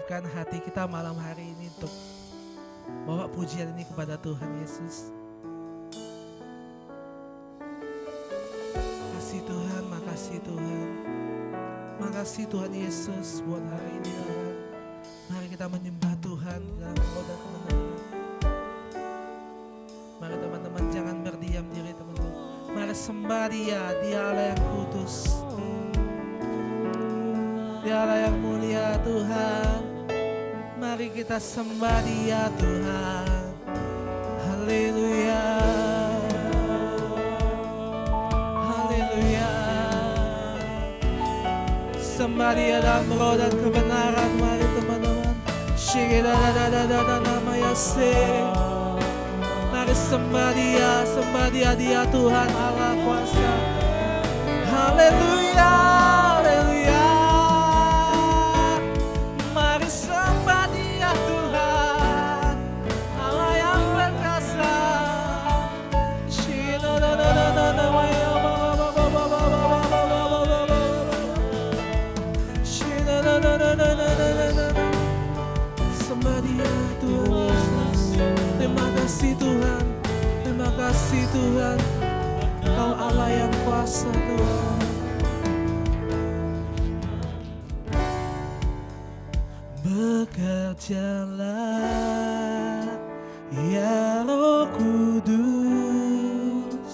siapkan hati kita malam hari ini untuk bawa pujian ini kepada Tuhan Yesus. Makasih Tuhan, makasih Tuhan. Makasih Tuhan Yesus buat hari ini Tuhan. Mari kita menyembah Tuhan dalam roda kemenangan. Mari teman-teman jangan berdiam diri teman-teman. Mari sembah Dia, Dia Allah yang kudus. Dia Allah yang mulia Tuhan. Mari kita sembah Dia Tuhan. Haleluya. Haleluya. Sembah Dia dalam roh dan kebenaran. Mari teman-teman. Mari sembah Dia, Dia Tuhan Allah kuasa. Haleluya. Haleluya. Mari sembah Dia Tuhan Allah yang perkasa. Sembah Dia Tuhan. Terima kasih Tuhan. Terima kasih Tuhan. Kau Allah yang kuasa Tuhan. Bekerjalah ya Roh Kudus,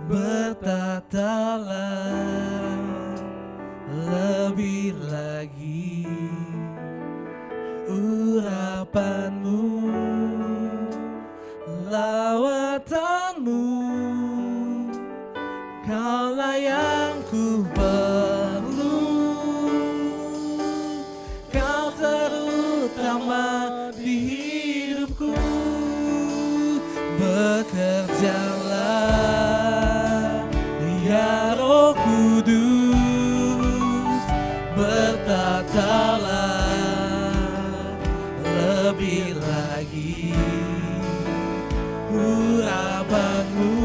bertatalah lebih lagi urapanmu, lawatanmu, Kaulah yang ku perlu. Kau terutama di hidupku. Bekerjalah ya Roh Kudus, bertatalah lebih lagi urapanmu,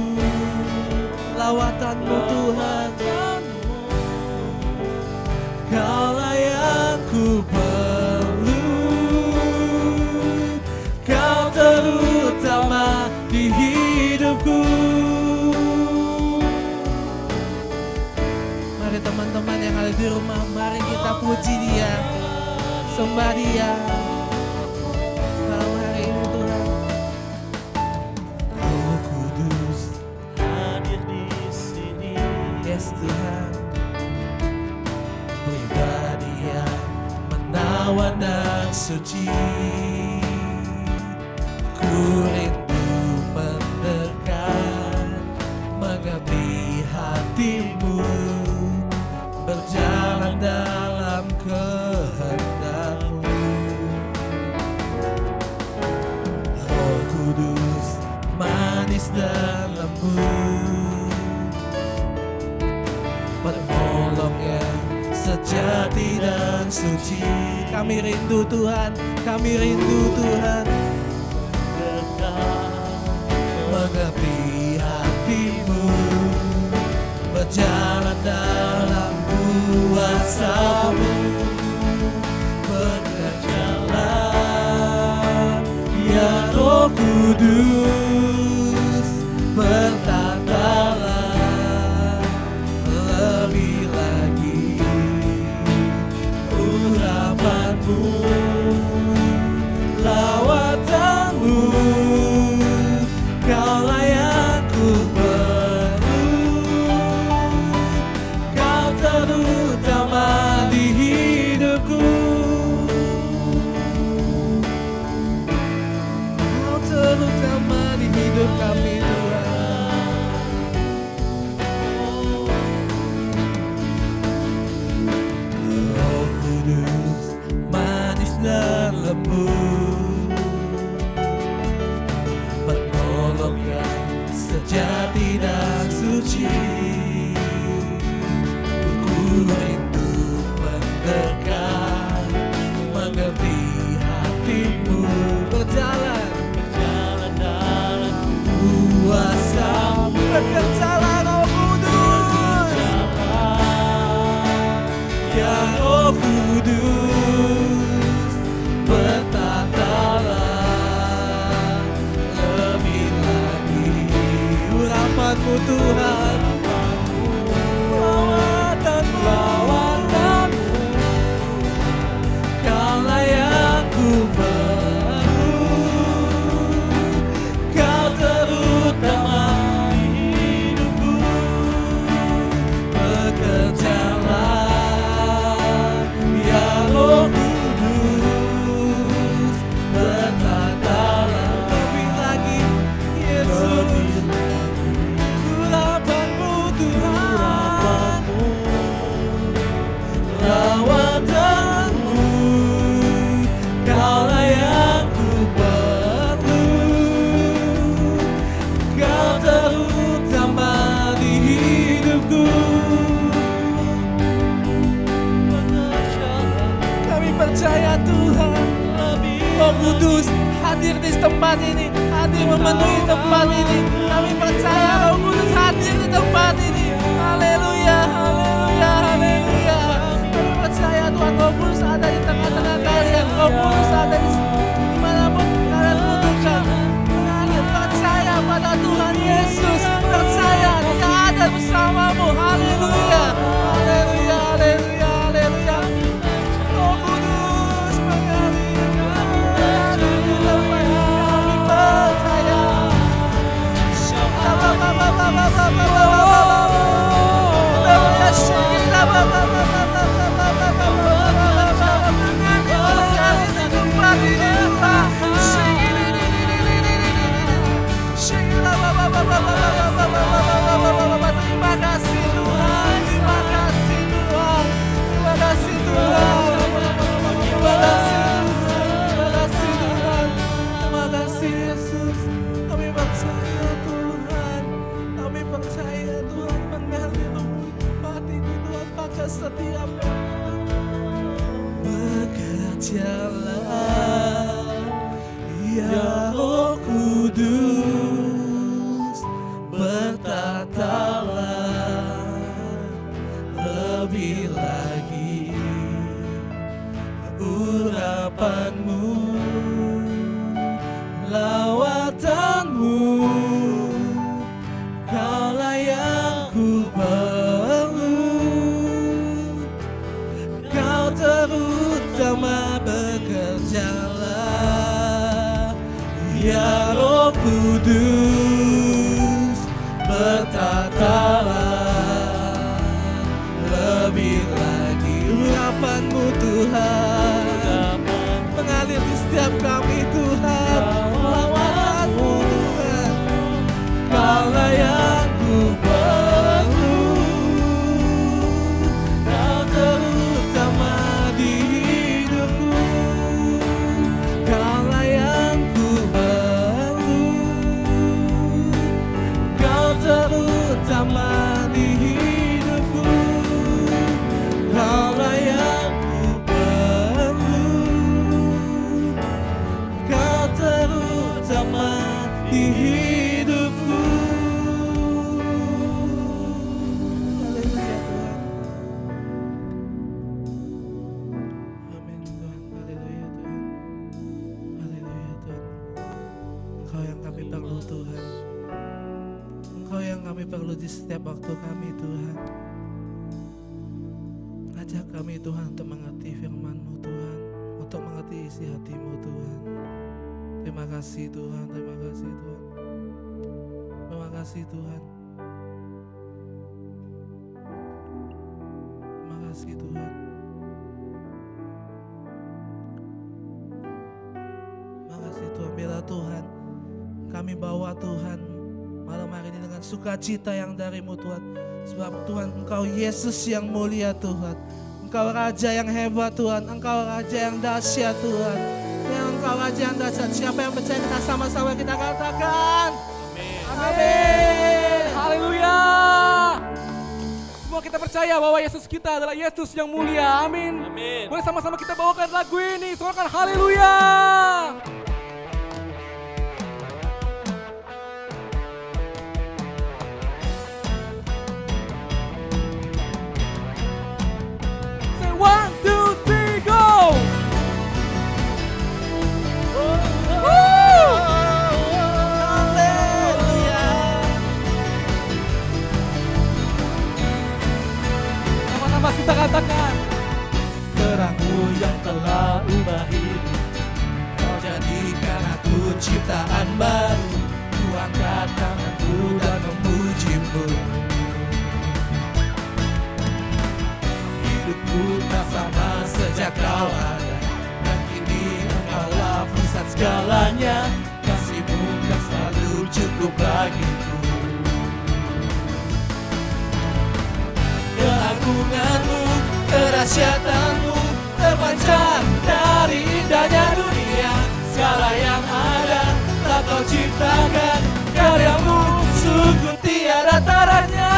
lawatanmu Tuhan. Kaulah yang ku perlu. Kau terutama di hidupku. Mari teman-teman yang ada di rumah, mari kita puji Dia, sembah Dia malam hari ini Tuhan. Roh Kudus hadir di sini. Yes Tuhan. Pribadi yang menawan dan suci. Ku rindu mendekat, mengerti hatimu, berjalan dalam kehendak-Mu. Roh Kudus manis dan lembut, penolong yang sejati dan suci. Kami rindu Tuhan, kami rindu Tuhan. Mengerti hatimu, berjalan dalam kuasa-Mu. Bekerjalah ya Roh Kudus, bertatalah lebih lagi urapanmu, lawatanmu. Kaulah yang ku perlu. Kau terutama di hidupku. Kau terutama di hidup kami Tuhan. Roh Kudus manis dan lembut, penolong yang sejati dan suci. Ku rindu mendekat, mengerti hatimu, berjalan dalam kuasa-Mu. Bekerjalah Roh Kudus, ya Roh Kudus, Tuhan. Lawatanmu, Kaulah yang ku perlu. Kau terutama di hidupku. Bekerjalah ya Roh Kudus, bertatalah lebih lagi Yesus. Urapanmu Tuhan, lawatanmu, Kaulah yang ku perlu. Kau terutama di hidupku. Kami percaya Tuhan, Roh Kudus hadir di tempat ini, hadir memenuhi tempat ini. Kami percaya Roh Kudus hadir di tempat ini. Haleluya, haleluya, haleluya. Kami percaya Tuhan, Roh Kudus ada di tengah-tengah kalian. Roh Kudus ada di dimanapun kalian butuhkan. Kalian percaya pada Tuhan Yesus, percaya Dia ada bersamamu. Haleluya, haleluya, haleluya, haleluya. Roh Kudus mengalir di tempat ini. Kami percaya. Terima kasih Tuhan, terima kasih Tuhan, terima kasih Tuhan, terima kasih Tuhan, terima kasih Tuhan, terima kasih Yesus. Kami percaya Tuhan, kami percaya Tuhan mengalir tempat ini Tuhan, maka setiap bekerjalah ya Roh Kudus, bertatalah lebih lagi urapanmu, lawatanmu, Kaulah yang ku perlu. Kau terutama bekerjalah ya Roh Kudus, bertatalah lebih lagi urapanmu Tuhan, mengalir di setiap kami Tuhan. Lawatanmu Tuhan, Kaulah yang ku perlu. Kau terutama di hidupku. Kaulah yang ku perlu. Kau terutama di hidupku. Kaulah yang ku perlu. Kau terutama di hidupku. Haleluya Tuhan. Amin Tuhan. Haleluya Tuhan. Haleluya Tuhan. Engkau yang kami perlu Tuhan. Engkau yang kami perlu di setiap waktu kami Tuhan. Ajak kami Tuhan untuk mengerti firman-Mu Tuhan, untuk mengerti isi hati-Mu Tuhan. Terima kasih Tuhan, terima kasih Tuhan. Terima kasih Tuhan. Terima kasih Tuhan. Terima kasih Tuhan. Bila Tuhan, kami bawa Tuhan malam hari ini dengan sukacita yang dari-Mu Tuhan. Sebab Tuhan, Engkau Yesus yang mulia Tuhan. Engkau Raja yang hebat Tuhan. Engkau Raja yang dahsyat Tuhan. Engkau Raja yang dahsyat. Siapa yang percaya, kita sama-sama kita katakan. Amin. Amin. Haleluya. Semua kita percaya bahwa Yesus kita adalah Yesus yang mulia. Amin. Amin. Boleh sama-sama kita bawakan lagu ini. Soalkan haleluya. Say 1, 2, 3, go. Haleluya. sejak kau ada, dan kini engkaulah pusat segalanya. Kasih-Mu kan selalu cukup bagiku. Keagungan-Mu, kerahsiaan-Mu terpancar dari indahnya dunia. Segala yang ada telah Kau ciptakan, karya-Mu sungguh tiada taranya.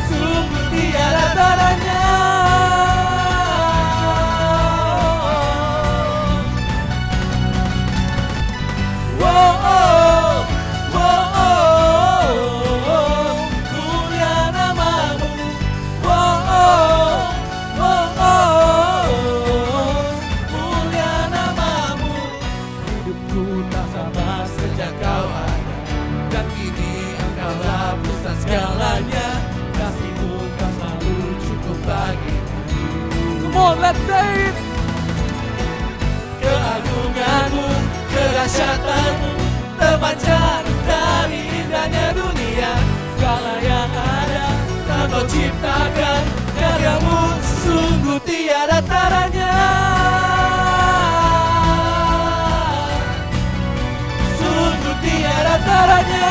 Sungguh tiada taranya. Come on, let's say it. Keagungan-Mu, kerahsiaan-Mu terpancar dari indahnya dunia. Segala yang ada telah Kau ciptakan, karya-Mu sungguh tiada taranya. Sungguh tiada taranya.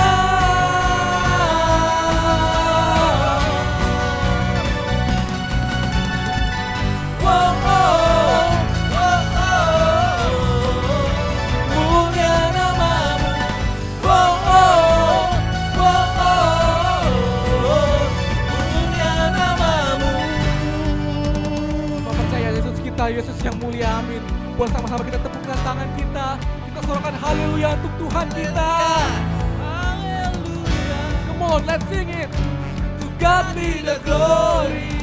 Yesus yang mulia, amin. Boleh sama-sama kita tepukkan tangan kita. Kita sorakan haleluya untuk Tuhan kita. Haleluya. Come on, let's sing it. To God be the glory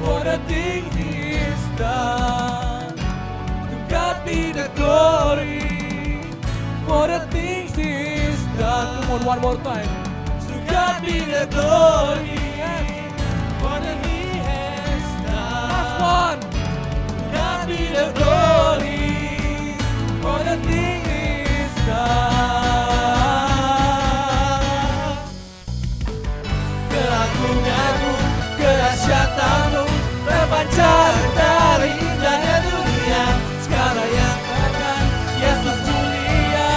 for the things He has done. To God be the glory for the things He has done. Come on, one more time. To God be the glory for the He has done. Last one. God be the glory for the thing is done. Keagungan-Mu, kerahsiaan-Mu terpancar dari indahnya dunia. Segala yang akan Yesus mulia.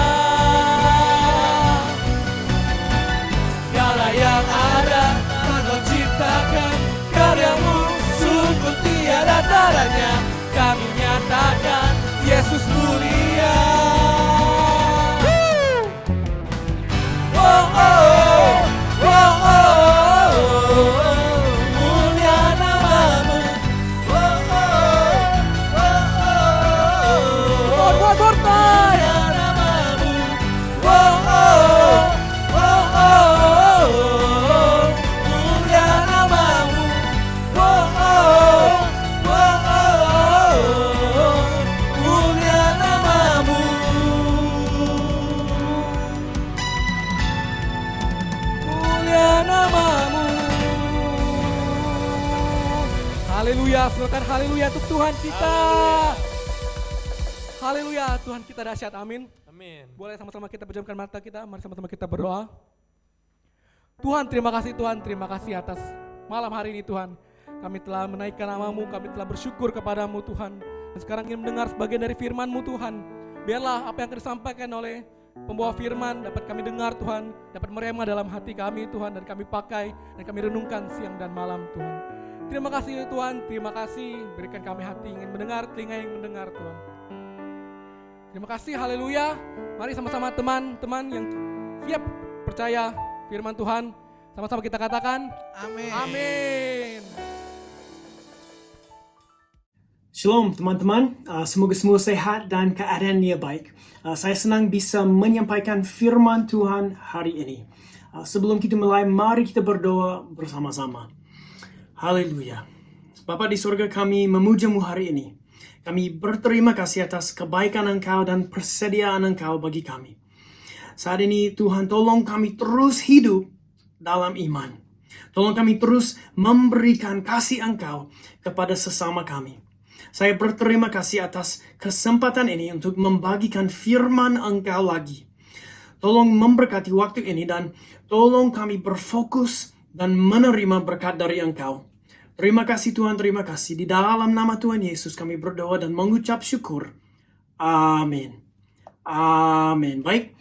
Segala yang ada telah Kau ciptakan, karya-Mu sungguh tiada taranya. Kami nyatakan Yesus mulia. Oh, oh, oh, oh, mulia nama-Mu. Oh, oh, oh, oh, One more time. mulia nama-Mu. Oh, oh, oh, oh, mulia nama-Mu. Oh, oh, mulia nama-Mu. Mulia nama-Mu. Haleluya, silakan haleluya untuk Tuhan kita. Haleluya, Tuhan kita dahsyat, amin. Amin. Boleh sama-sama kita pejamkan mata kita, mari sama-sama kita berdoa. Tuhan, terima kasih atas malam hari ini Tuhan. Kami telah menaikkan nama-Mu, kami telah bersyukur kepadamu Tuhan. Dan sekarang ingin mendengar sebagian dari firman-Mu Tuhan. Biarlah apa yang akan disampaikan oleh pembawa firman dapat kami dengar Tuhan, dapat merema dalam hati kami Tuhan, dan kami pakai dan kami renungkan siang dan malam Tuhan. Terima kasih Tuhan, terima kasih, berikan kami hati ingin mendengar, telinga yang mendengar Tuhan. Terima kasih, haleluya. Mari sama-sama teman-teman yang siap percaya firman Tuhan, sama-sama kita katakan Amin. amin. Shalom teman-teman, semoga semua sehat dan keadaannya baik. Saya senang bisa menyampaikan firman Tuhan hari ini. Sebelum kita mulai, mari kita berdoa bersama-sama. Haleluya. Bapa di surga, kami memuja-Mu hari ini. Kami berterima kasih atas kebaikan Engkau dan persediaan Engkau bagi kami. Saat ini Tuhan, tolong kami terus hidup dalam iman. Tolong kami terus memberikan kasih Engkau kepada sesama kami. Saya berterima kasih atas kesempatan ini untuk membagikan firman Engkau lagi. Tolong memberkati waktu ini dan tolong kami berfokus dan menerima berkat dari Engkau. Terima kasih Tuhan, terima kasih. Di dalam nama Tuhan Yesus kami berdoa dan mengucap syukur. Amin. Amin. Baik,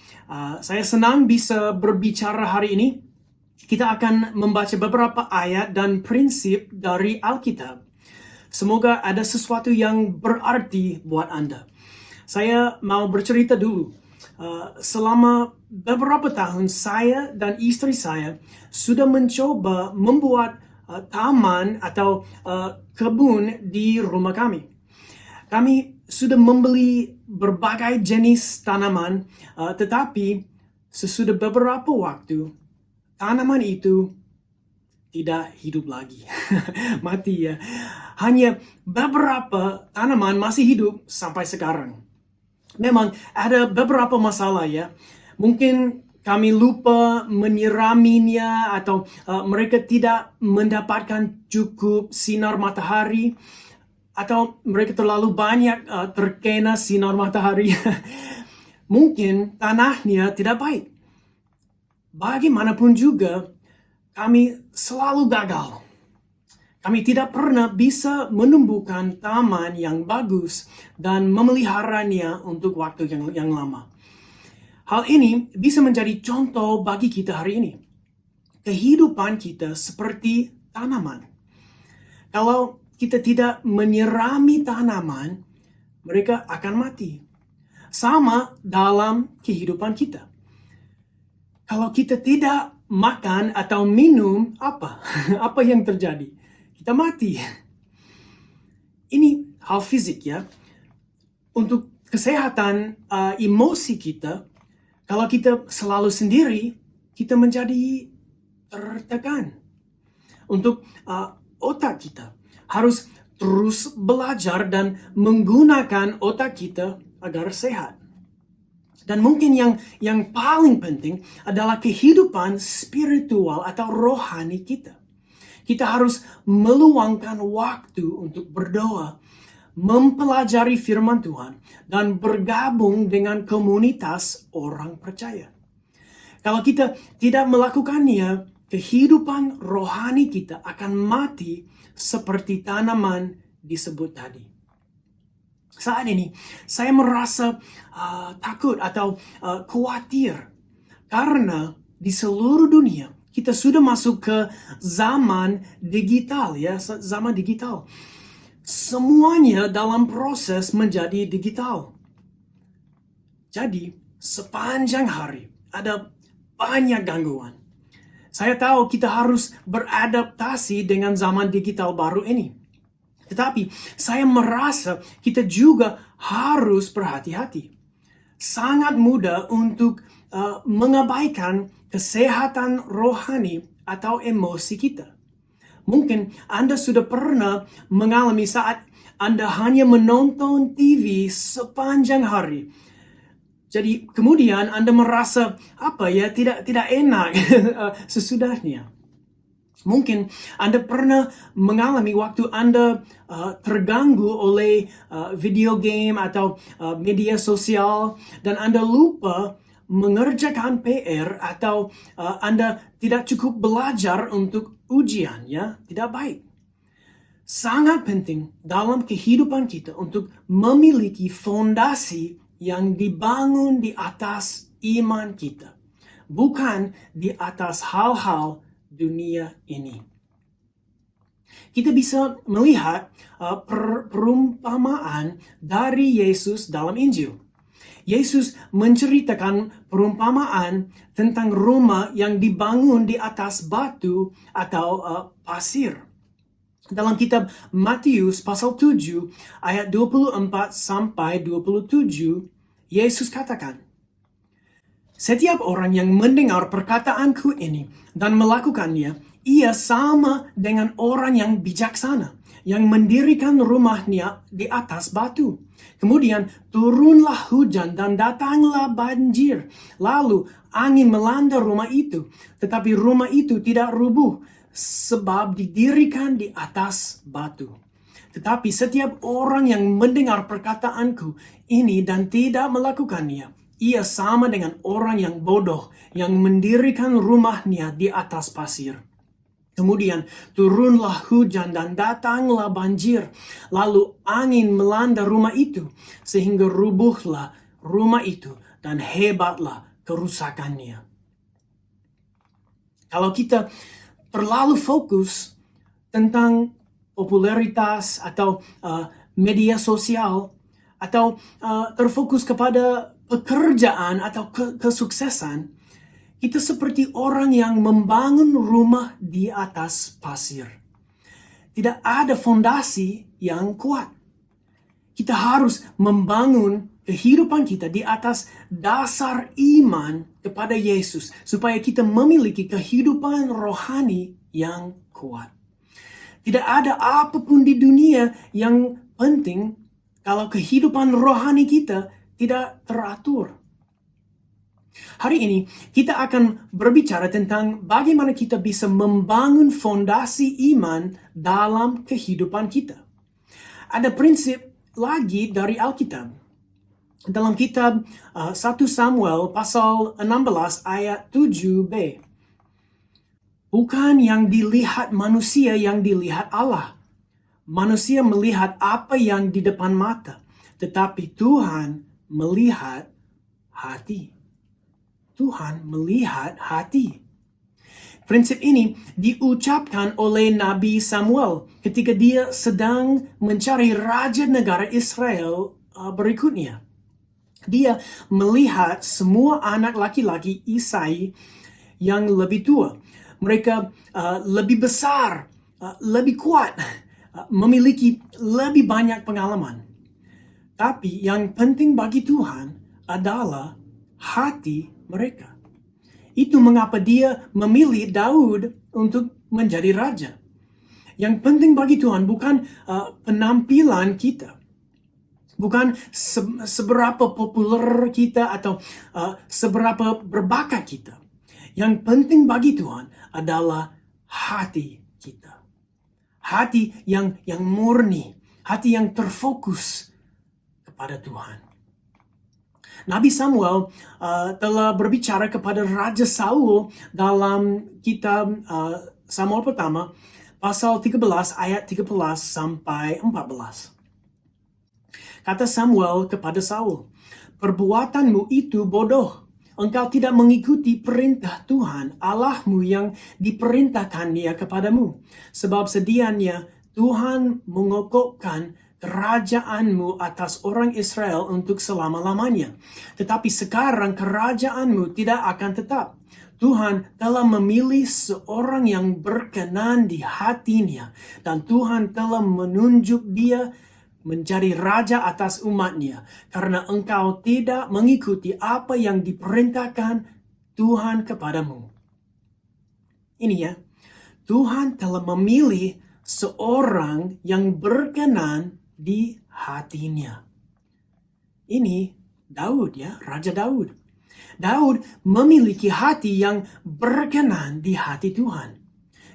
saya senang bisa berbicara hari ini. Kita akan membaca beberapa ayat dan prinsip dari Alkitab. Semoga ada sesuatu yang berarti buat Anda. Saya mau bercerita dulu. Selama beberapa tahun saya dan istri saya sudah mencoba membuat taman atau kebun di rumah kami. Kami sudah membeli berbagai jenis tanaman, tetapi sesudah beberapa waktu, tanaman itu tidak hidup lagi. Mati ya. Hanya beberapa tanaman masih hidup sampai sekarang. Memang ada beberapa masalah ya. Mungkin kami lupa menyiraminya atau mereka tidak mendapatkan cukup sinar matahari atau mereka terlalu banyak terkena sinar matahari. Mungkin tanahnya tidak baik. Bagaimanapun juga kami selalu gagal. Kami tidak pernah bisa menumbuhkan taman yang bagus dan memeliharanya untuk waktu yang lama. Hal ini bisa menjadi contoh bagi kita hari ini. Kehidupan kita seperti tanaman. Kalau kita tidak menyirami tanaman, mereka akan mati. Sama dalam kehidupan kita. Kalau kita tidak makan atau minum, apa? Apa yang terjadi? Kita mati. Ini hal fisik ya. Untuk kesehatan emosi kita, kalau kita selalu sendiri, kita menjadi tertekan. Untuk otak kita harus terus belajar dan menggunakan otak kita agar sehat. Dan mungkin yang paling penting adalah kehidupan spiritual atau rohani kita. Kita harus meluangkan waktu untuk berdoa, mempelajari firman Tuhan, dan bergabung dengan komunitas orang percaya. Kalau kita tidak melakukannya, kehidupan rohani kita akan mati seperti tanaman disebut tadi. Saat ini, saya merasa takut atau khawatir karena di seluruh dunia kita sudah masuk ke zaman digital ya, zaman digital. Semuanya dalam proses menjadi digital. Jadi, sepanjang hari ada banyak gangguan. Saya tahu kita harus beradaptasi dengan zaman digital baru ini. Tetapi saya merasa kita juga harus berhati-hati. Sangat mudah untuk mengabaikan kesehatan rohani atau emosi kita. Mungkin Anda sudah pernah mengalami saat Anda hanya menonton TV sepanjang hari. Jadi kemudian Anda merasa tidak enak sesudahnya. Mungkin Anda pernah mengalami waktu Anda terganggu oleh video game atau media sosial dan Anda lupa mengerjakan PR atau Anda tidak cukup belajar untuk ujian, ya, tidak baik. Sangat penting dalam kehidupan kita untuk memiliki fondasi yang dibangun di atas iman kita, bukan di atas hal-hal dunia ini. Kita bisa melihat perumpamaan dari Yesus dalam Injil. Yesus menceritakan perumpamaan tentang rumah yang dibangun di atas batu atau pasir. Dalam kitab Matius pasal 7 ayat 24 sampai 27, Yesus katakan, "Setiap orang yang mendengar perkataanku ini dan melakukannya, ia sama dengan orang yang bijaksana, yang mendirikan rumahnya di atas batu. Kemudian turunlah hujan dan datanglah banjir. Lalu angin melanda rumah itu, tetapi rumah itu tidak rubuh sebab didirikan di atas batu. Tetapi setiap orang yang mendengar perkataanku ini dan tidak melakukannya, ia sama dengan orang yang bodoh yang mendirikan rumahnya di atas pasir. Kemudian turunlah hujan dan datanglah banjir. Lalu angin melanda rumah itu sehingga rubuhlah rumah itu dan hebatlah kerusakannya. Kalau kita terlalu fokus tentang popularitas atau media sosial atau terfokus kepada pekerjaan atau kesuksesan, kita seperti orang yang membangun rumah di atas pasir. Tidak ada fondasi yang kuat. Kita harus membangun kehidupan kita di atas dasar iman kepada Yesus, supaya kita memiliki kehidupan rohani yang kuat. Tidak ada apapun di dunia yang penting kalau kehidupan rohani kita tidak teratur. Hari ini kita akan berbicara tentang bagaimana kita bisa membangun fondasi iman dalam kehidupan kita. Ada prinsip lagi dari Alkitab. Dalam kitab 1 Samuel pasal 16 ayat 7b. Bukan yang dilihat manusia yang dilihat Allah. Manusia melihat apa yang di depan mata, tetapi Tuhan melihat hati. Tuhan melihat hati. Prinsip ini diucapkan oleh Nabi Samuel ketika dia sedang mencari raja negara Israel berikutnya. Dia melihat semua anak laki-laki Isai yang lebih tua. Mereka lebih besar, lebih kuat, memiliki lebih banyak pengalaman. Tapi yang penting bagi Tuhan adalah hati mereka. Itu mengapa dia memilih Daud untuk menjadi raja. Yang penting bagi Tuhan bukan penampilan kita. Bukan seberapa populer kita atau seberapa berbakat kita. Yang penting bagi Tuhan adalah hati kita. Hati yang murni, hati yang terfokus kepada Tuhan. Nabi Samuel telah berbicara kepada Raja Saul dalam kitab Samuel pertama, pasal 13 ayat 13 sampai 14. Kata Samuel kepada Saul, "Perbuatanmu itu bodoh. Engkau tidak mengikuti perintah Tuhan Allahmu yang diperintahkannya kepadamu. Sebab sedianya Tuhan mengokohkan kerajaanmu atas orang Israel untuk selama-lamanya. Tetapi sekarang kerajaanmu tidak akan tetap. Tuhan telah memilih seorang yang berkenan di hatinya, dan Tuhan telah menunjuk dia menjadi raja atas umatnya, karena engkau tidak mengikuti apa yang diperintahkan Tuhan kepadamu." Ini ya, Tuhan telah memilih seorang yang berkenan di hatinya. Ini Daud ya, Raja Daud. Daud memiliki hati yang berkenan di hati Tuhan.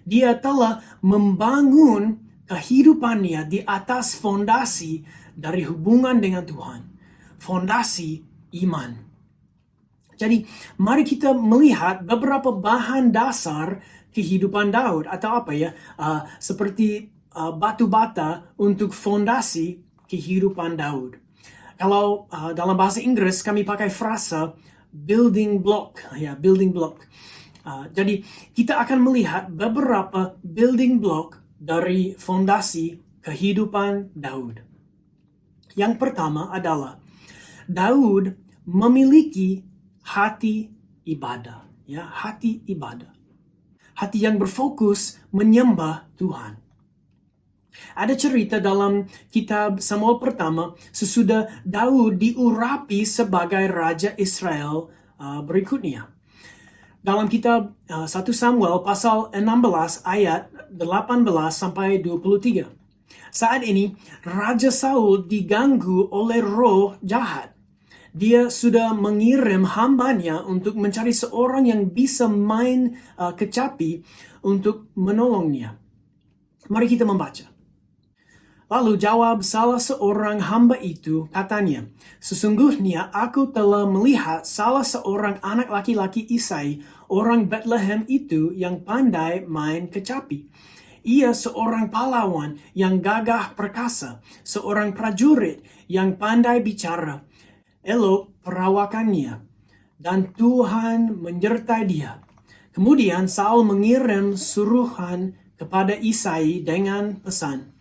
Dia telah membangun kehidupannya di atas fondasi dari hubungan dengan Tuhan. Fondasi iman. Jadi, mari kita melihat beberapa bahan dasar kehidupan Daud atau seperti batu bata untuk fondasi kehidupan Daud. Kalau dalam bahasa Inggris kami pakai frasa building block. Jadi kita akan melihat beberapa building block dari fondasi kehidupan Daud. Yang pertama adalah Daud memiliki hati ibadah. Ya, hati ibadah. Hati yang berfokus menyembah Tuhan. Ada cerita dalam kitab Samuel pertama sesudah Daud diurapi sebagai raja Israel berikutnya. Dalam kitab 1 Samuel pasal 16 ayat 18 sampai 23. Saat ini Raja Saul diganggu oleh roh jahat. Dia sudah mengirim hambanya untuk mencari seorang yang bisa main kecapi untuk menolongnya. Mari kita membaca. Lalu jawab salah seorang hamba itu, katanya, "Sesungguhnya aku telah melihat salah seorang anak laki-laki Isai, orang Bethlehem itu yang pandai main kecapi. Ia seorang pahlawan yang gagah perkasa, seorang prajurit yang pandai bicara, elok perawakannya, dan Tuhan menyertai dia." Kemudian Saul mengirim suruhan kepada Isai dengan pesan,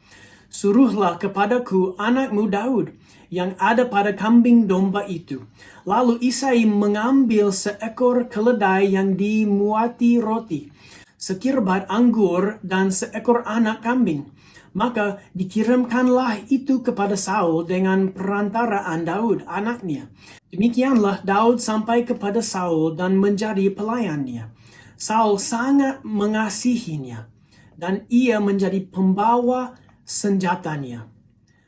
"Suruhlah kepadaku anakmu Daud yang ada pada kambing domba itu." Lalu Isai mengambil seekor keledai yang dimuati roti, sekirbat anggur, dan seekor anak kambing. Maka dikirimkanlah itu kepada Saul dengan perantaraan Daud anaknya. Demikianlah Daud sampai kepada Saul dan menjadi pelayannya. Saul sangat mengasihinya, dan ia menjadi pembawa senjatanya.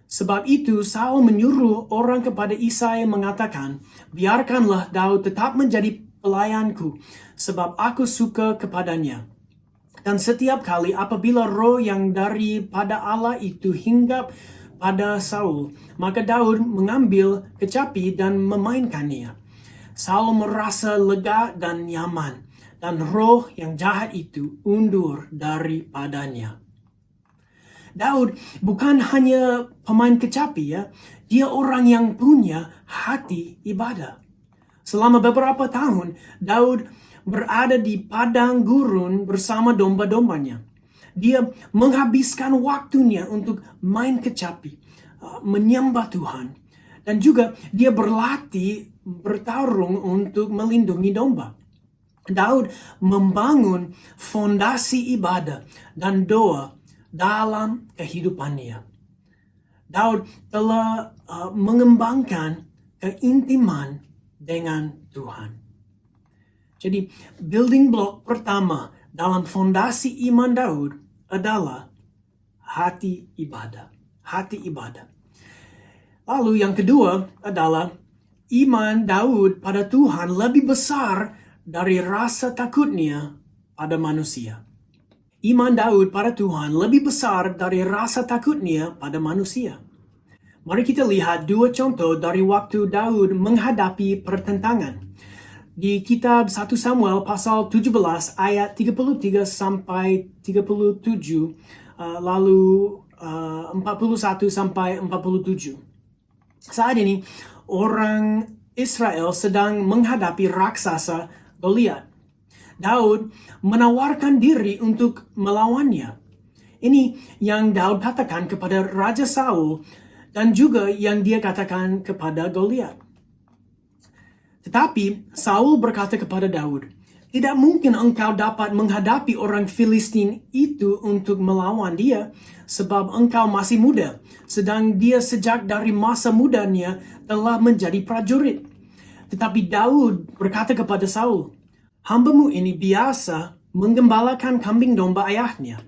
Sebab itu Saul menyuruh orang kepada Isai mengatakan, "Biarkanlah Daud tetap menjadi pelayanku, sebab aku suka kepadanya." Dan setiap kali apabila roh yang daripada Allah itu hinggap pada Saul, maka Daud mengambil kecapi dan memainkannya. Saul merasa lega dan nyaman, dan roh yang jahat itu undur daripadanya. Daud bukan hanya pemain kecapi, ya. Dia orang yang punya hati ibadah. Selama beberapa tahun, Daud berada di padang gurun bersama domba-dombanya. Dia menghabiskan waktunya untuk main kecapi, menyembah Tuhan, dan juga dia berlatih bertarung untuk melindungi domba. Daud membangun fondasi ibadah dan doa dalam kehidupannya. Daud telah mengembangkan keintiman dengan Tuhan. Jadi, building block pertama dalam fondasi iman Daud adalah hati ibadah. Hati ibadah. Lalu yang kedua adalah iman Daud pada Tuhan lebih besar dari rasa takutnya pada manusia. Iman Daud pada Tuhan lebih besar dari rasa takutnya pada manusia. Mari kita lihat dua contoh dari waktu Daud menghadapi pertentangan. Di kitab 1 Samuel pasal 17 ayat 33 sampai 37, lalu 41 sampai 47. Saat ini orang Israel sedang menghadapi raksasa Goliat. Daud menawarkan diri untuk melawannya. Ini yang Daud katakan kepada Raja Saul dan juga yang dia katakan kepada Goliat. Tetapi Saul berkata kepada Daud, "Tidak mungkin engkau dapat menghadapi orang Filistin itu untuk melawan dia, sebab engkau masih muda, sedang dia sejak dari masa mudanya telah menjadi prajurit." Tetapi Daud berkata kepada Saul, "Hambamu ini biasa menggembalakan kambing domba ayahnya.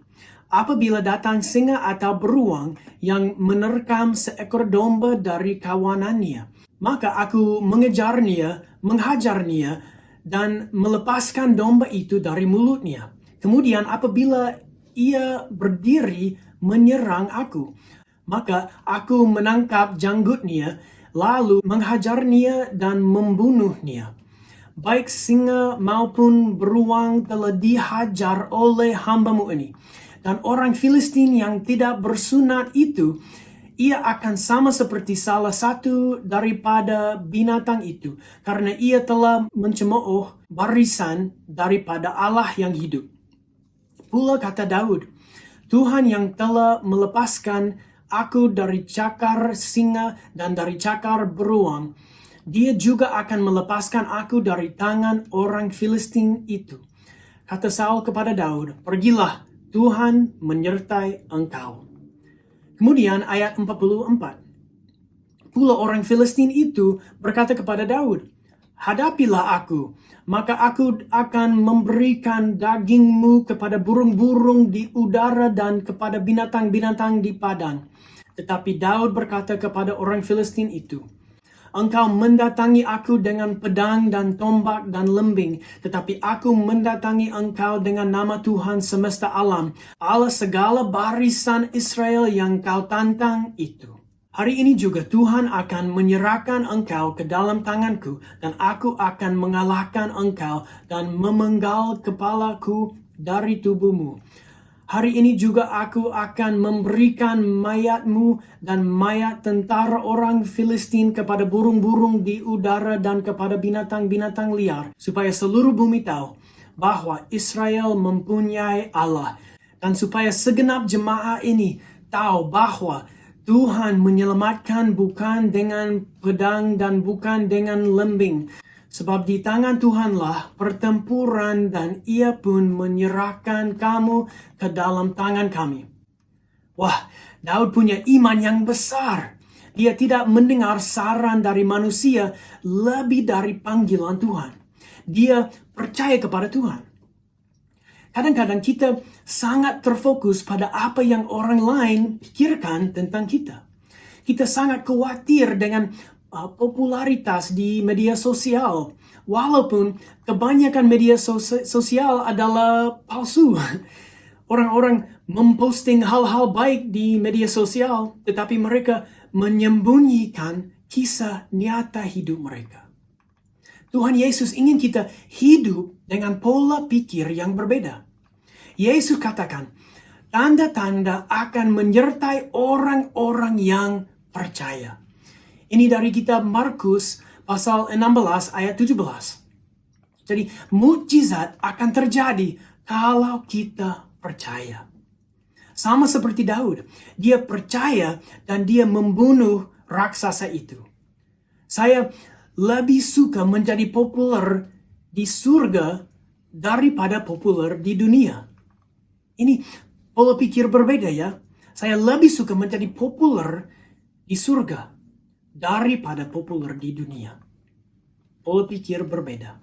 Apabila datang singa atau beruang yang menerkam seekor domba dari kawanannya, maka aku mengejarnya, menghajarnya, dan melepaskan domba itu dari mulutnya. Kemudian apabila ia berdiri menyerang aku, maka aku menangkap janggutnya, lalu menghajarnya dan membunuhnya. Baik singa maupun beruang telah dihajar oleh hambamu ini. Dan orang Filistin yang tidak bersunat itu, ia akan sama seperti salah satu daripada binatang itu, karena ia telah mencemooh barisan daripada Allah yang hidup." Pula kata Daud, "Tuhan yang telah melepaskan aku dari cakar singa dan dari cakar beruang, dia juga akan melepaskan aku dari tangan orang Filistin itu." Kata Saul kepada Daud, "Pergilah, Tuhan menyertai engkau." Kemudian ayat 44. Pula orang Filistin itu berkata kepada Daud, "Hadapilah aku, maka aku akan memberikan dagingmu kepada burung-burung di udara dan kepada binatang-binatang di padang." Tetapi Daud berkata kepada orang Filistin itu, Engkau mendatangi aku dengan pedang dan tombak dan lembing, tetapi aku mendatangi engkau dengan nama Tuhan semesta alam, Allah segala barisan Israel yang kau tantang itu. Hari ini juga Tuhan akan menyerahkan engkau ke dalam tanganku, dan aku akan mengalahkan engkau dan memenggal kepalaku dari tubuhmu. Hari ini juga aku akan memberikan mayatmu dan mayat tentara orang Filistin kepada burung-burung di udara dan kepada binatang-binatang liar, supaya seluruh bumi tahu bahwa Israel mempunyai Allah, dan supaya segenap jemaah ini tahu bahwa Tuhan menyelamatkan bukan dengan pedang dan bukan dengan lembing. Sebab di tangan Tuhanlah pertempuran, dan Ia pun menyerahkan kamu ke dalam tangan kami. Wah, Daud punya iman yang besar. Dia tidak mendengar saran dari manusia lebih dari panggilan Tuhan. Dia percaya kepada Tuhan. Kadang-kadang kita sangat terfokus pada apa yang orang lain pikirkan tentang kita. Kita sangat khawatir dengan popularitas di media sosial, walaupun kebanyakan media sosial adalah palsu. Orang-orang memposting hal-hal baik di media sosial, tetapi mereka menyembunyikan kisah nyata hidup mereka. Tuhan Yesus ingin kita hidup dengan pola pikir yang berbeda. Yesus katakan, tanda-tanda akan menyertai orang-orang yang percaya. Ini dari kitab Markus pasal 16 ayat 17. Jadi mukjizat akan terjadi kalau kita percaya. Sama seperti Daud, dia percaya dan dia membunuh raksasa itu. Saya lebih suka menjadi populer di surga daripada populer di dunia. Ini pola pikir berbeda ya. Saya lebih suka menjadi populer di surga daripada populer di dunia. Pola pikir berbeda.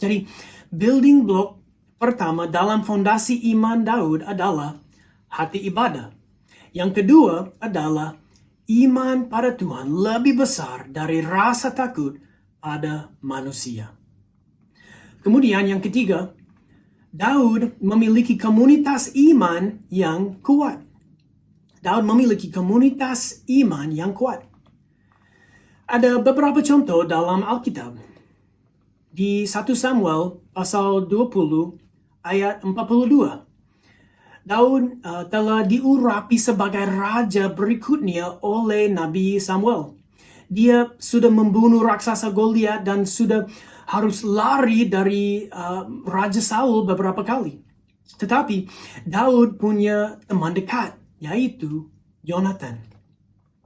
Jadi, building block pertama dalam fondasi iman Daud adalah hati ibadah. Yang kedua adalah iman pada Tuhan lebih besar dari rasa takut pada manusia. Kemudian yang ketiga, Daud memiliki komunitas iman yang kuat. Daud memiliki komunitas iman yang kuat. Ada beberapa contoh dalam Alkitab. Di 1 Samuel pasal 20 ayat 42. Daud telah diurapi sebagai raja berikutnya oleh Nabi Samuel. Dia sudah membunuh raksasa Goliat dan sudah harus lari dari Raja Saul beberapa kali. Tetapi Daud punya teman dekat, yaitu Yonatan.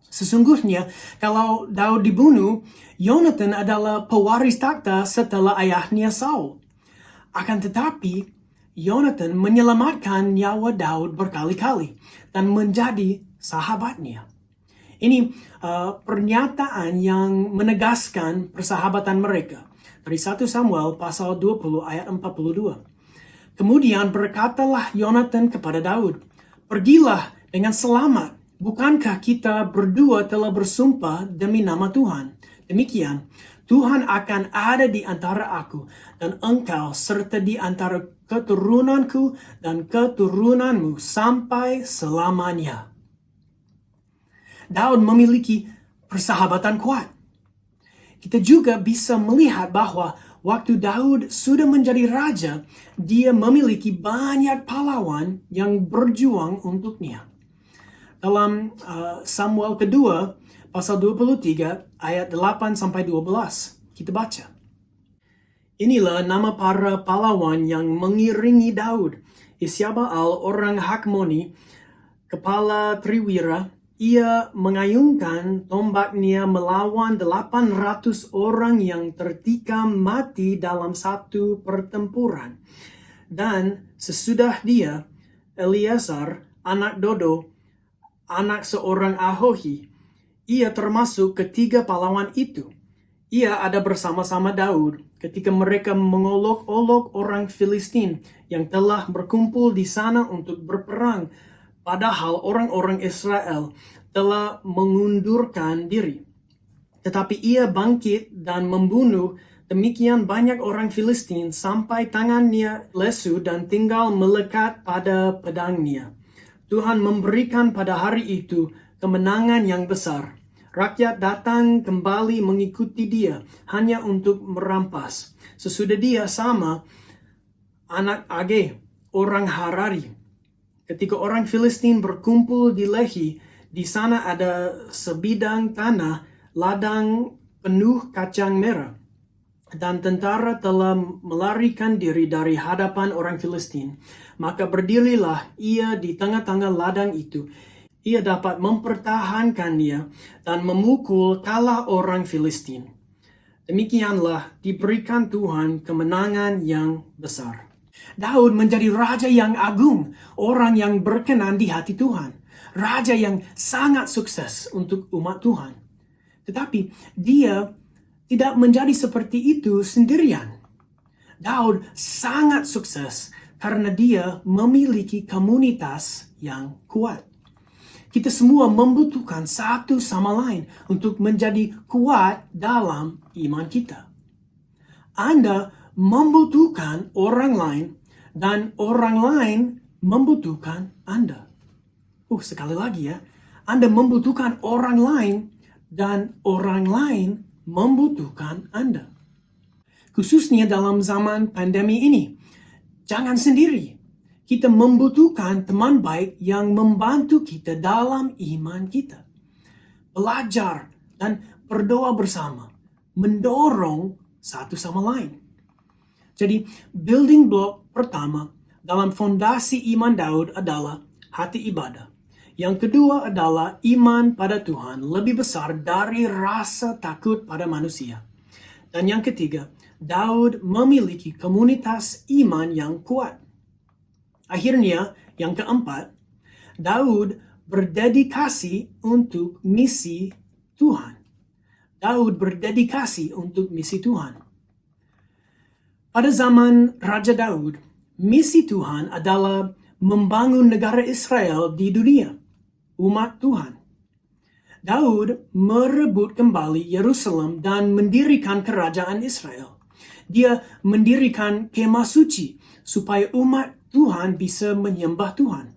Sesungguhnya, kalau Daud dibunuh, Yonatan adalah pewaris takhta setelah ayahnya Saul. Akan tetapi, Yonatan menyelamatkan nyawa Daud berkali-kali dan menjadi sahabatnya. Ini pernyataan yang menegaskan persahabatan mereka. Dari 1 Samuel pasal 20 ayat 42. Kemudian berkatalah Yonatan kepada Daud, "Pergilah dengan selamat. Bukankah kita berdua telah bersumpah demi nama Tuhan? Demikian, Tuhan akan ada di antara aku dan engkau serta di antara keturunanku dan keturunanmu sampai selamanya." Daud memiliki persahabatan kuat. Kita juga bisa melihat bahwa waktu Daud sudah menjadi raja, dia memiliki banyak pahlawan yang berjuang untuknya. Dalam Samuel kedua, pasal 23, ayat 8-12, kita baca. Inilah nama para pahlawan yang mengiringi Daud. Isyabaal orang Hakmoni, kepala Triwira, ia mengayunkan tombaknya melawan 800 orang yang tertikam mati dalam satu pertempuran. Dan sesudah dia, Eleazar, anak Dodo, anak seorang Ahohi, ia termasuk ketiga pahlawan itu. Ia ada bersama-sama Daud ketika mereka mengolok-olok orang Filistin yang telah berkumpul di sana untuk berperang, padahal orang-orang Israel telah mengundurkan diri. Tetapi ia bangkit dan membunuh demikian banyak orang Filistin sampai tangannya lesu dan tinggal melekat pada pedangnya. Tuhan memberikan pada hari itu kemenangan yang besar. Rakyat datang kembali mengikuti dia hanya untuk merampas. Sesudah dia sama anak Age, orang Harari. Ketika orang Filistin berkumpul di Lehi, di sana ada sebidang tanah ladang penuh kacang merah. Dan tentara telah melarikan diri dari hadapan orang Filistin. Maka berdirilah ia di tengah-tengah ladang itu. Ia dapat mempertahankannya dan memukul kalah orang Filistin. Demikianlah diberikan Tuhan kemenangan yang besar. Daud menjadi raja yang agung, orang yang berkenan di hati Tuhan. Raja yang sangat sukses untuk umat Tuhan. Tetapi dia tidak menjadi seperti itu sendirian. Daud sangat sukses karena dia memiliki komunitas yang kuat. Kita semua membutuhkan satu sama lain untuk menjadi kuat dalam iman kita. Anda membutuhkan orang lain dan orang lain membutuhkan Anda. Sekali lagi ya. Anda membutuhkan orang lain dan orang lain membutuhkan Anda. Khususnya dalam zaman pandemi ini. Jangan sendiri. Kita membutuhkan teman baik yang membantu kita dalam iman kita. Belajar dan berdoa bersama. Mendorong satu sama lain. Jadi, building block pertama dalam fondasi iman Daud adalah hati ibadah. Yang kedua adalah iman pada Tuhan lebih besar dari rasa takut pada manusia. Dan yang ketiga, Daud memiliki komunitas iman yang kuat. Akhirnya, yang keempat, Daud berdedikasi untuk misi Tuhan. Daud berdedikasi untuk misi Tuhan. Pada zaman Raja Daud, misi Tuhan adalah membangun negara Israel di dunia. Umat Tuhan. Daud merebut kembali Yerusalem dan mendirikan kerajaan Israel. Dia mendirikan kemah suci supaya umat Tuhan bisa menyembah Tuhan.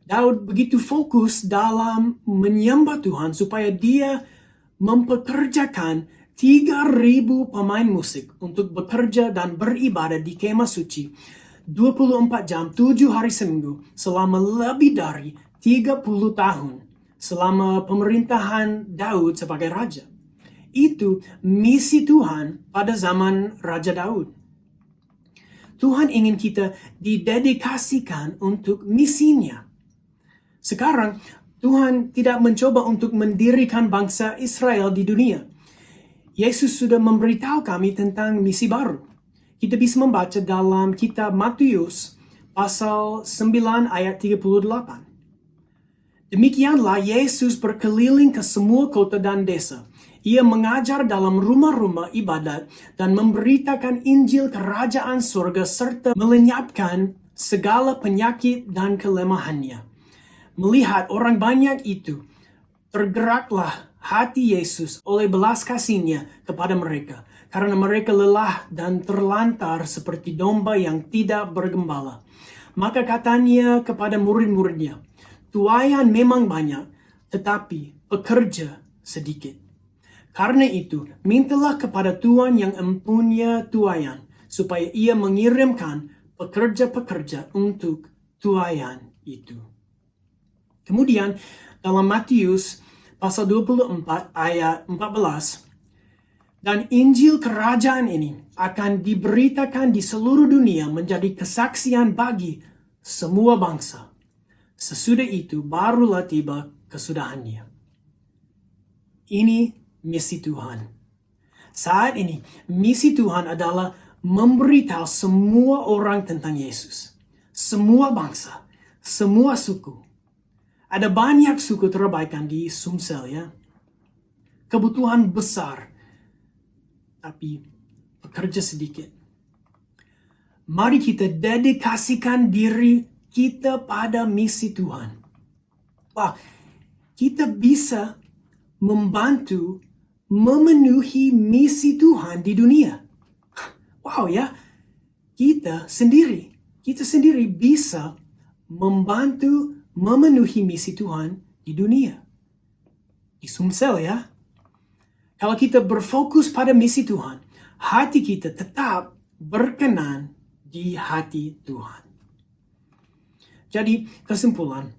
Daud begitu fokus dalam menyembah Tuhan supaya dia mempekerjakan 3.000 pemain musik untuk bekerja dan beribadah di kemah suci 24 jam 7 hari seminggu selama lebih dari 30 tahun selama pemerintahan Daud sebagai raja. Itu misi Tuhan pada zaman Raja Daud. Tuhan ingin kita didedikasikan untuk misinya. Sekarang, Tuhan tidak mencoba untuk mendirikan bangsa Israel di dunia. Yesus sudah memberitahu kami tentang misi baru. Kita bisa membaca dalam kitab Matius pasal 9 ayat 38. Demikianlah Yesus berkeliling ke semua kota dan desa. Ia mengajar dalam rumah-rumah ibadat dan memberitakan Injil kerajaan surga serta melenyapkan segala penyakit dan kelemahannya. Melihat orang banyak itu, tergeraklah hati Yesus oleh belas kasihnya kepada mereka, karena mereka lelah dan terlantar seperti domba yang tidak bergembala. Maka katanya kepada murid-muridnya, tuaian memang banyak, tetapi pekerja sedikit. Karena itu, mintalah kepada Tuhan yang mempunyai tuaian, supaya ia mengirimkan pekerja-pekerja untuk tuaian itu. Kemudian, dalam Matius pasal 24 ayat 14, dan Injil kerajaan ini akan diberitakan di seluruh dunia menjadi kesaksian bagi semua bangsa. Sesudah itu barulah tiba kesudahannya. Ini misi Tuhan. Saat ini, misi Tuhan adalah memberitahu semua orang tentang Yesus. Semua bangsa, semua suku. Ada banyak suku terbaikan di Sumsel ya. Kebutuhan besar, tapi pekerja sedikit. Mari kita dedikasikan diri kita pada misi Tuhan. Kita bisa membantu memenuhi misi Tuhan di dunia. Wow ya, kita sendiri bisa membantu memenuhi misi Tuhan di dunia. Di Sumsel ya. Kalau kita berfokus pada misi Tuhan, hati kita tetap berkenan di hati Tuhan. Jadi kesimpulan,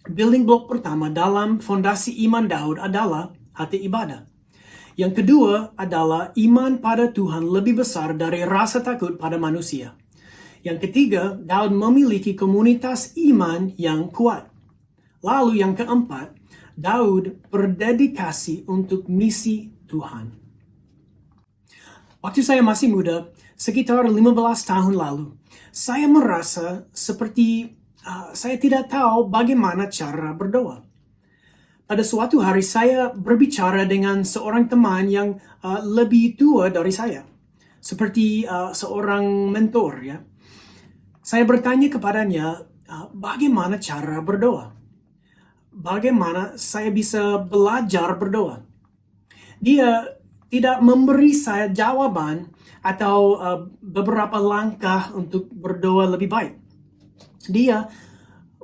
building block pertama dalam fondasi iman Daud adalah hati ibadah. Yang kedua adalah iman pada Tuhan lebih besar dari rasa takut pada manusia. Yang ketiga, Daud memiliki komunitas iman yang kuat. Lalu yang keempat, Daud berdedikasi untuk misi Tuhan. Waktu saya masih muda, sekitar 15 tahun lalu, saya merasa seperti saya tidak tahu bagaimana cara berdoa. Pada suatu hari saya berbicara dengan seorang teman yang lebih tua dari saya, seperti seorang mentor ya. Saya bertanya kepadanya, bagaimana cara berdoa? Bagaimana saya bisa belajar berdoa? Dia tidak memberi saya jawaban atau beberapa langkah untuk berdoa lebih baik. Dia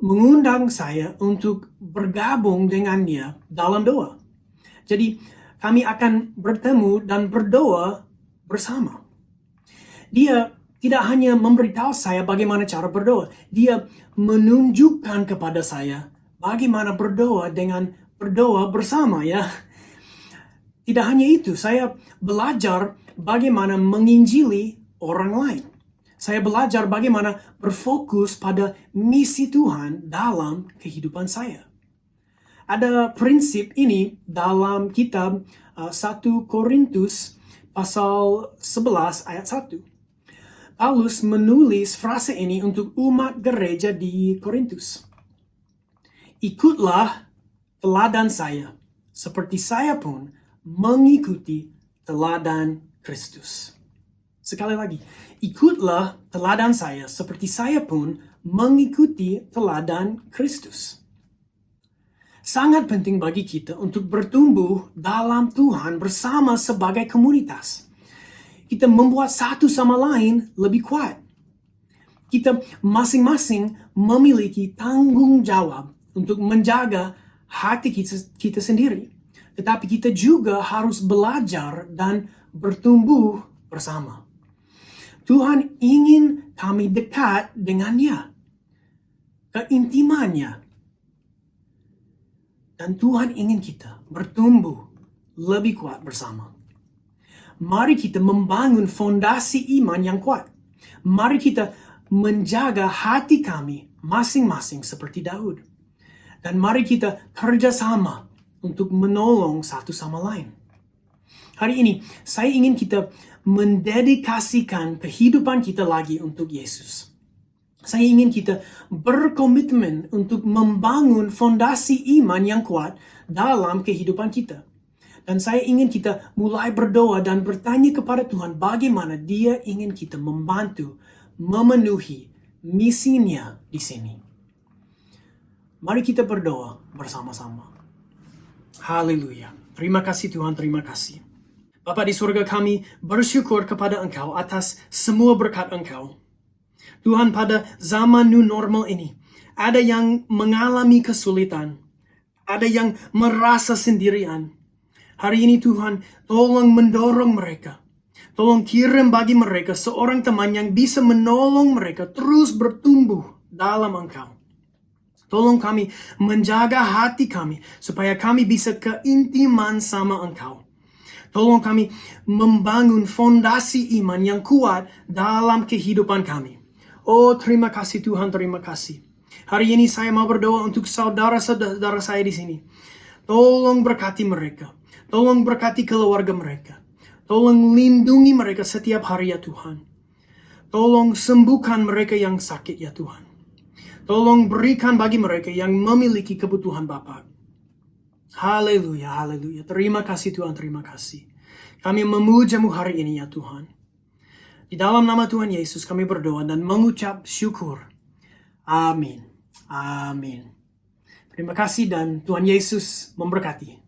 mengundang saya untuk bergabung dengannya dalam doa. Jadi kami akan bertemu dan berdoa bersama. Dia tidak hanya memberitahu saya bagaimana cara berdoa, dia menunjukkan kepada saya bagaimana berdoa dengan berdoa bersama ya. Tidak hanya itu, saya belajar bagaimana menginjili orang lain. Saya belajar bagaimana berfokus pada misi Tuhan dalam kehidupan saya. Ada prinsip ini dalam kitab 1 Korintus pasal 11 ayat 1. Paulus menulis frase ini untuk umat gereja di Korintus. Ikutlah teladan saya, seperti saya pun mengikuti teladan Kristus. Sekali lagi, ikutlah teladan saya, seperti saya pun mengikuti teladan Kristus. Sangat penting bagi kita untuk bertumbuh dalam Tuhan bersama sebagai komunitas. Kita membuat satu sama lain lebih kuat. Kita masing-masing memiliki tanggung jawab untuk menjaga hati kita sendiri. Tetapi kita juga harus belajar dan bertumbuh bersama. Tuhan ingin kami dekat dengannya, keintimannya. Dan Tuhan ingin kita bertumbuh lebih kuat bersama. Mari kita membangun fondasi iman yang kuat. Mari kita menjaga hati kami masing-masing seperti Daud. Dan mari kita kerjasama untuk menolong satu sama lain. Hari ini, saya ingin kita mendedikasikan kehidupan kita lagi untuk Yesus. Saya ingin kita berkomitmen untuk membangun fondasi iman yang kuat dalam kehidupan kita. Dan saya ingin kita mulai berdoa dan bertanya kepada Tuhan bagaimana Dia ingin kita membantu memenuhi misinya di sini. Mari kita berdoa bersama-sama. Haleluya. Terima kasih Tuhan, terima kasih. Bapa di surga, kami bersyukur kepada Engkau atas semua berkat Engkau. Tuhan, pada zaman new normal ini, ada yang mengalami kesulitan. Ada yang merasa sendirian. Hari ini Tuhan, tolong mendorong mereka. Tolong kirim bagi mereka seorang teman yang bisa menolong mereka terus bertumbuh dalam Engkau. Tolong kami menjaga hati kami supaya kami bisa keintiman sama Engkau. Tolong kami membangun fondasi iman yang kuat dalam kehidupan kami. Oh, terima kasih Tuhan, terima kasih. Hari ini saya mau berdoa untuk saudara-saudara saya di sini. Tolong berkati mereka. Tolong berkati keluarga mereka. Tolong lindungi mereka setiap hari ya Tuhan. Tolong sembuhkan mereka yang sakit ya Tuhan. Tolong berikan bagi mereka yang memiliki kebutuhan Bapa. Haleluya, haleluya. Terima kasih Tuhan, terima kasih. Kami memuja-Mu hari ini ya Tuhan. Di dalam nama Tuhan Yesus kami berdoa dan mengucap syukur. Amin. Amin. Terima kasih dan Tuhan Yesus memberkati.